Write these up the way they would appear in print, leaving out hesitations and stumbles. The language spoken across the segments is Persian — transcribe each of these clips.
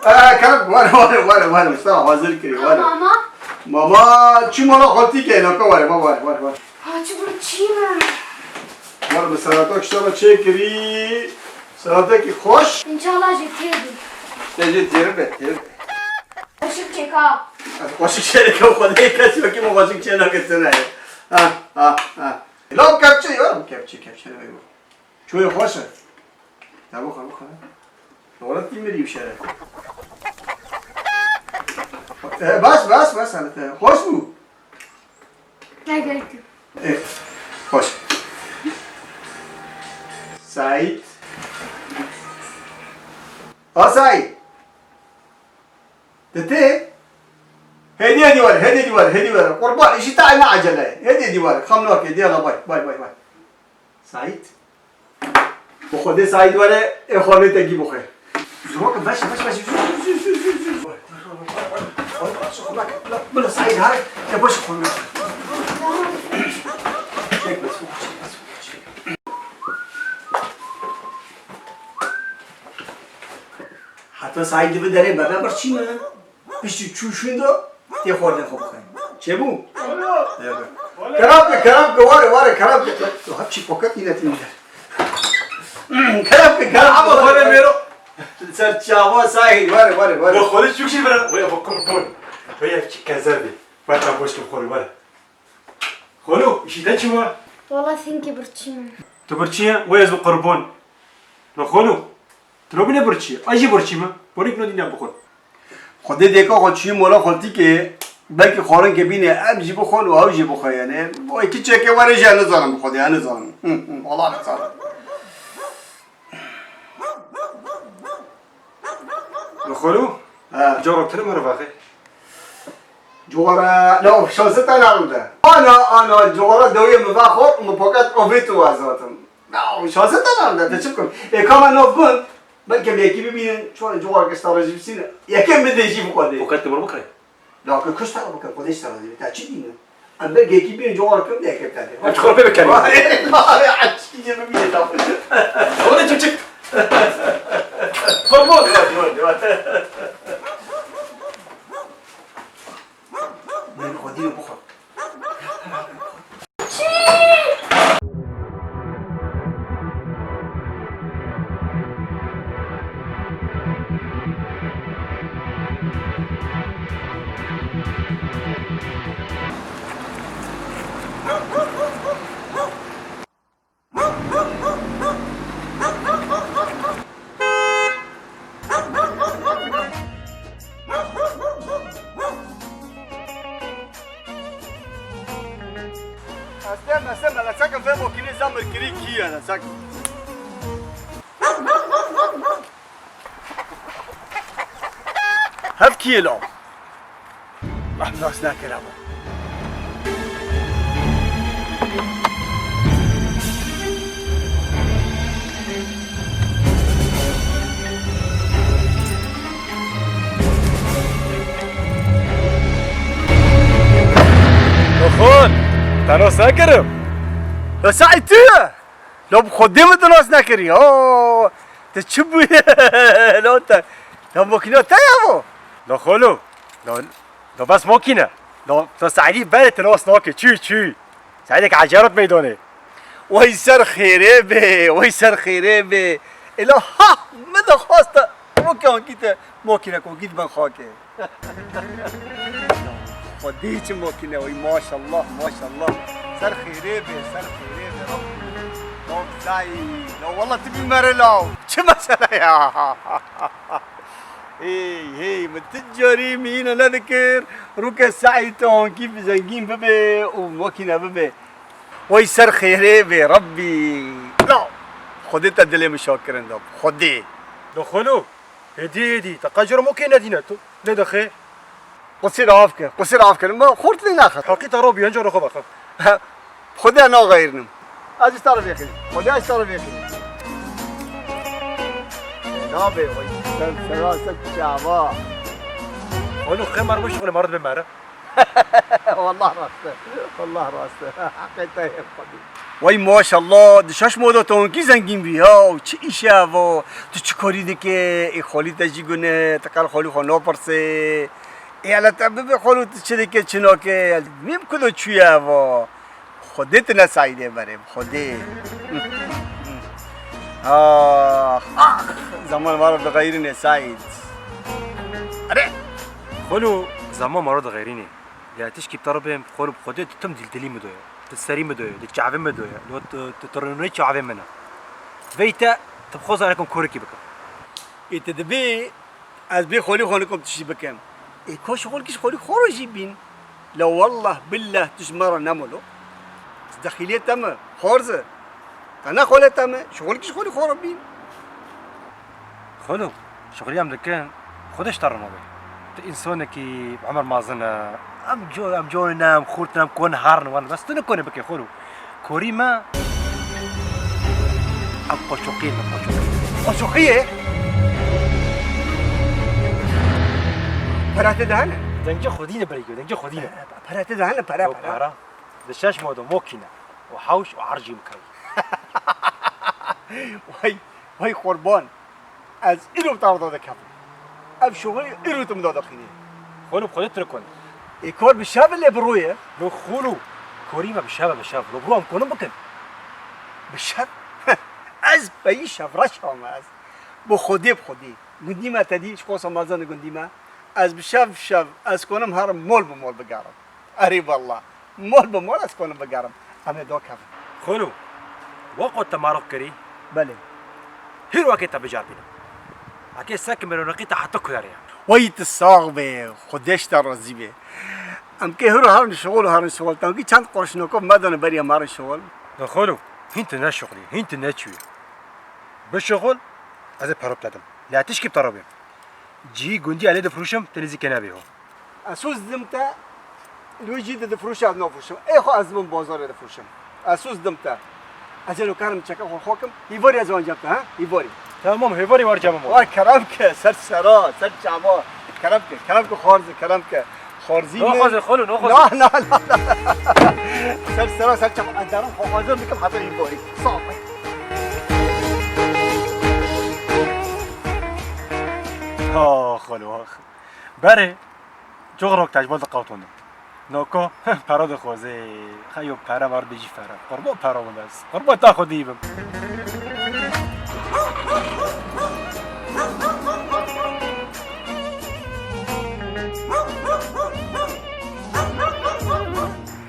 كلام وانا مستوى حاضر كري وانا ماما چی مالا خالتی که اینا که واره واره چی برو چی من واره به سراتا کشتا چه کری سراتا که خوش انشالله جه تیدی تیره به قاشق چکا قاشق چه که خودی کسی وکی ما قاشق چه نکته نه لام کپچه یارم کپچه نمیگو چوی خوشه نبو خواهد دولت کی میریم شهر بس حالته خوش بود نگرد خوش سعید سعید دته هدیه دیواره قربان ایشی تای ما عجله هدیه دیواره خمناک دیالا بای سعید بخوده سعید واره خانه تگی بخواه زمان که باشه بلا سعید های یا باشه خانه حتی سعید به داره بابا بر چی من بیشتر چوشون دو تی خورده خوب خواهیم چه بو؟ کرام که واره کرام که تو هم چی پاکت نیدتی میدر کرام اما خونه میرو سر چاوا سعید واره با خودش چوشی برن ویا با قربون ویا چی کذابی باید هم باش که بخوری واره خلو ایشیده چی ما؟ والله ثینکی بر چی من تو برچیه ویا از با قربون رو خلو تو رو بینه برچیه آجی برچی ما بوری کنو دینم بخور خود دیگه خود چی مولا خودتی که بلکه خورن که بینه ام جی بخون و او جی بخواه یعنی با یکی چکه واره جه نزانم بخواد یا نزانم والله نزانم خلو جارب تره مرا واقع جوارا لا شانسه تا نرونده انا جوارا دوی مفخور مپاکت اویتو ازاتم نه شانسه تا نرونده تا چه کنم اکام نو بند بلکه یکی ببینن چون جوار که استراژی بسینه یکم بدهشی بخوده پاکت برو بخوره لا که کش تا بکن خودش استراژی تا چی دینه اما یکی ببین جوار کم دیگه بتاده چیکار بکنی آره چی چی ببینه تا اون چی قربون من خودی رو بخور استنى لا ساكن فين ممكن يزمر كريك هي انا ساكن هف كيلو ناس ناكل ابو خون تناس نکرم لا سعید توه لا بخودم تناس نکری اوه تا چه بویه لا تا لا ماکینا تا یابو لا خلو لا بس ماکینه لا تا سعیدی بله تناس ناکه چی سعیدک عجرت میدانه وای سر خیره به الا ها مده خواسته رو که آنکیت ماکینه کن گید من خاکه خودی چه ماکینه وای ماشالله سر خیره به رب سعید لا والله تبي مرلاو چه مسئله یا هی من تجاری مینا نذكر روك سعید تون كيف زنگین ببه و ماکینه ببه وای سر خیره به ربی لا خودت دل مشاکرن داب خودی لا خلو هدي تقاجر ماکینه دینه تو ندخه قصير عافكر ما خورت لي ناخذ حقیقت رو بیانجا رو خوب خدي انا غيرنم اجي تعرف يا اخي خدي اجي تعرف يا اخي نابي وي سلاسل شعبا خلو خمر مش شغل مرض بمره والله راسته حقيقة يا خدي وای ماشاءالله دشاش مودا تونکی زنگین بیا و چه ایشه و تو چه کاری ده که ای خالی تجیگونه تکال خالی خانه پرسه ای علتا ببه خالو چه که چنا که میم کدو چویه و خودت نسایده بریم خودت آخ زمان ما رو بغیر نساید اره خلو زمان مراد غيريني لا تشكي بطربهم خلو بخدي تتم دلدلي مدويا تسري مدويا تشعبي مدويا لو تترنوي تشعبي منا فيتا تبخوز عليكم كوركي بكم ایت دبی از بی خولی خانه کم تشی بکم ای کا شغل کش خولی خورجی بین لا والله بالله تش مرة نمولو دخیلیت تمه خورزه انا خوله تمه شغل کش خولی خور بین خلو شغلي عم كان خدش ترنو بي انسانه كي بعمر مازنا ام جونا ام خورتنا ام كون هارن وانا بس تنكون بكي خلو كوريما ام قشوقين قشوقیه پرات دهنه دنجا خدينا بريكو دنجا خدينا پرات دهنه پرا دشاش مودو موكينا وحوش وعرجي مكري وای قربان از اینو بتار داده کفن اب شغل اینو تم داده خینه خلو بخدي تركون ای کار بشاب اللي برويه لو خلو كوريما بشابه لو برو ام كونم بكن بشاب از بایی شفرش هم از بخودی گندی ما تدی شخص مازن گندی ما از بشاب از کنم هر مول به مول بگارم اری والله مول به مول از کنم بگارم اما دو کفن خلو وقت تمارق كري بله هيرو اكيد تبجار بينا اكيد ساكن من رقيته حتى كداريا وایت ساغ به خودش در راضی به ام که هر شغل تا کی چند قرش نکو مدن بری مار شغل خلو هنت نا شغلي هنت نا تشوي بالشغل هذا بروب تادم لا تشكي بطربي جي جندي عليه دفروشم تنزي كنابي هو اسوس دمتا لوجي دفروش از نفروشم ای خو از من بازار دفروشم اسوس دمتا اجلو کارم چکا خوکم ایواری از آنجا ها ایواری تمام هيفوري وارجع مو وای کرم که سر سرا سر چابا کرم که خارز کرم که خارزی ناخذ خلو ناخذ لا سر سرا سر چابا اندرم حاضر میکنم حتی ایواری صاف خلو بره جغرك تجبال قاطونه نوكو پراد خوزه خیو پرا وار بيجي فرا قربو پرا بس قربو تاخذ يبم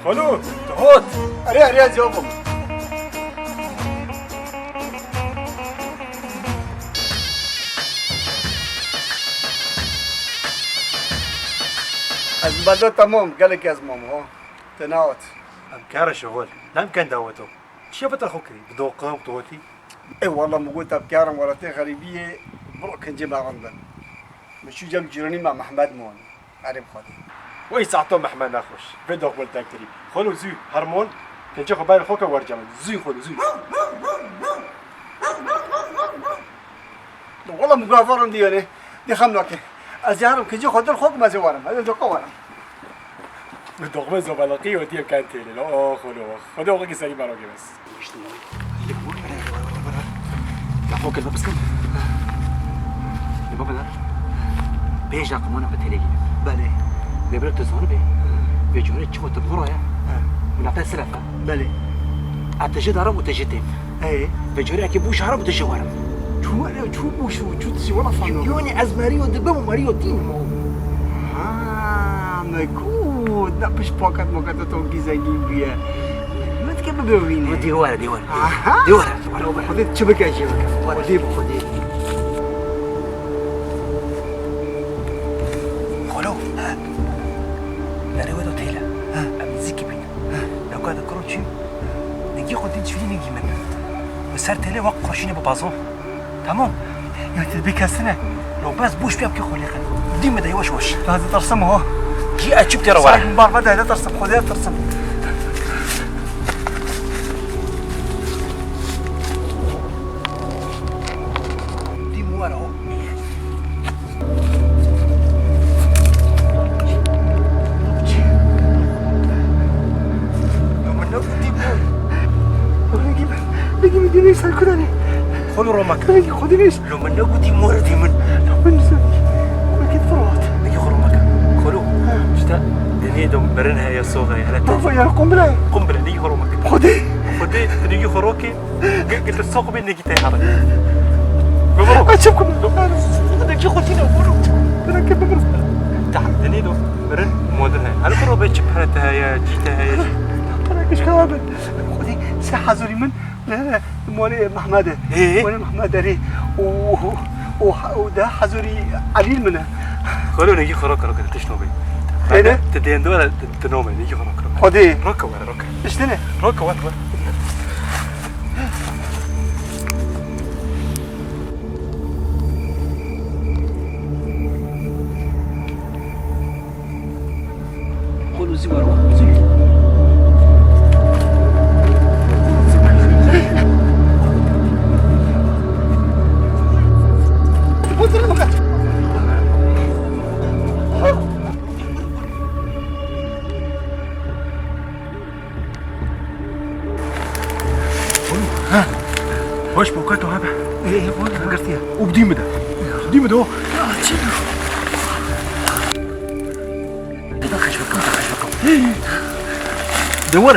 خلو تهوت اريا جوابهم از بدو تمام قال لك از ماما تناوت امكار شغل لا يمكن دعوته شفت الخكري بدوقه وطوتي اي والله ما قلت ابكارم ولا تي غريبيه بروك نجي مع رمضان مشو جنب جيراني مع محمد مون عارف خاطر ويساعتو محمد نخوش بدوق والتاكتري خلو زي هرمون كان جاكو باين خوكا ورجع زي خلو زي والله مقافرهم ديالي دي خملك ازيارم كجي خاطر خوك ما زوارم هذا دوقه ورم بدوق ما زبالقي ودي كان تيلي لا خلو خدو وقي سري باروكي بس لا فوق الباب اسكت الباب ده بيجا قمونا بتليجي بله بيبرد تزور بي بيجوري تشوف تبغرايا من عطا سلفة بله أتجد عرب وتجدين ايه بيجوري أكيد بوش عرب وتجوارم شو بوشو شو تسي ولا فانو يوني از ماريو دبم ماريو تيم مكود نبش باكت تو زنگی بیه ما تكبر بيويني ديوارة ديوارة خذيت شبكة خذيت خلو لا ريوة تيلا أمزيكي بينا لو قاعد كروتشي نجي خدين شوي نجي منه وسار تيلا وقت قرشيني ببازون تمام يا تبيك السنة لو بس بوش بيها بكي خلي خل ديما دا وش هذا ترسم هو جي أشوف ترى صاحب مبار بدأ هذا ترسم خذيت ترسم دي موارا هو خلو رومك خدي ليش؟ لو من نقودي موردي من من كيف فرات؟ نجي خرومك خلو شتا دنيا دوم برنها يا صوغة يا هلا طب يا قنبلة قنبلة نجي خرومك خدي خدي نجي خروكي قلت السوق بين نجي تهرب أشوفكم نجي خدينا ورو أنا كيف بمرف تحت دنيا دوم برن مودرها هل برو بيتش بحالتها يا جيتها يا جي أنا كيش كلامك خدي ساحة زوري من لا مولي محمد إيه؟ مولي محمد ري وده حزوري عليل منه خلو نجي خروك روك تشنو بي هنا تدين دولة تنومي نجي خروك روك خدي روك ولا روك إيش تاني روك ولا قولوا زواروا زي وش بوكاتو هذا إيه بقول قرتيها وبديم ده ديم ده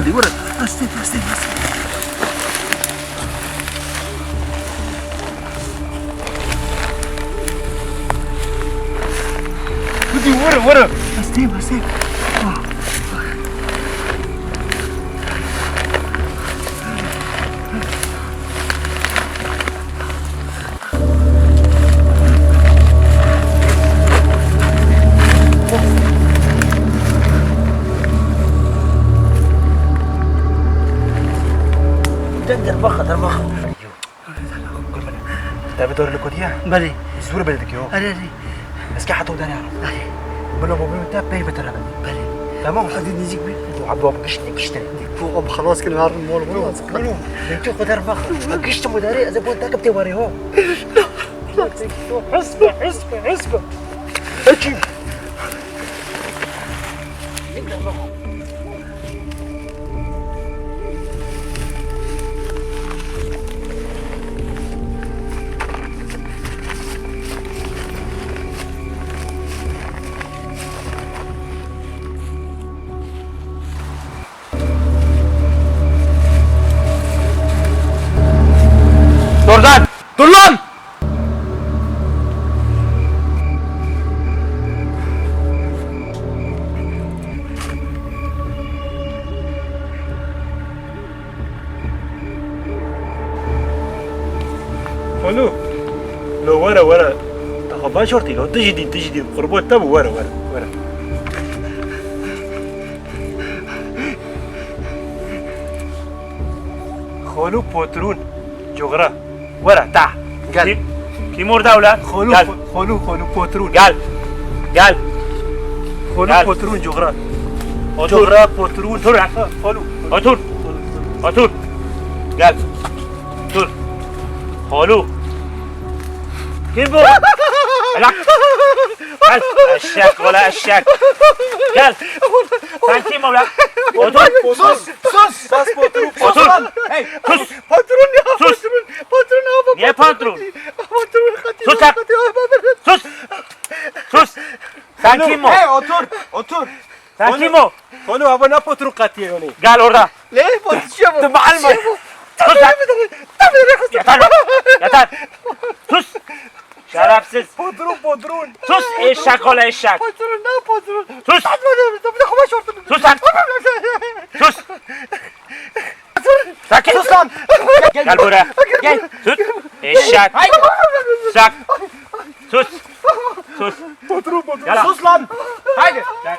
دي ورد أستيت دي ورا أستيت دربخة تابي دور الكودية بلي الزورة بدك يو أري بس كي حطوا داري عرب أري بلو مبين تاب بي بترى بلي تمام حدي نجيك بي وعبوا بقشتني فوق خلاص كل نهار المول بلو بنتو خد دربخة قشت مداري إذا بنت تاكب توري هو حسبة أجيب دولان حلو لو ورا تخبى شرطي لو تجدي قربوت تابو ورا خلو بوترون جغرا ورا تحت قال كيمور دولة خلو بوترون قال خلو بوترون جغرا جغرا بوترون تور خلو أتور قال تور خلو كيبو لا قال الشاك ولا الشاك قال سانتي مولا أتور ساس بوترون أتور هاي sus بوترون sus niye patron sus sen kim o Hey otur sen kim o خلو هذا نابوترون قاتيه هوني gel orada ليه بوتشيفو معلمة sus sen yeter sus şerefsiz بودرون sus eşek ol eşek بوترون لا بوترون sus بدك ما شورت sus sen sus sakin sus lan gel buraya gel sus eşek sak sus بودرون Gel. sus lan haydi gel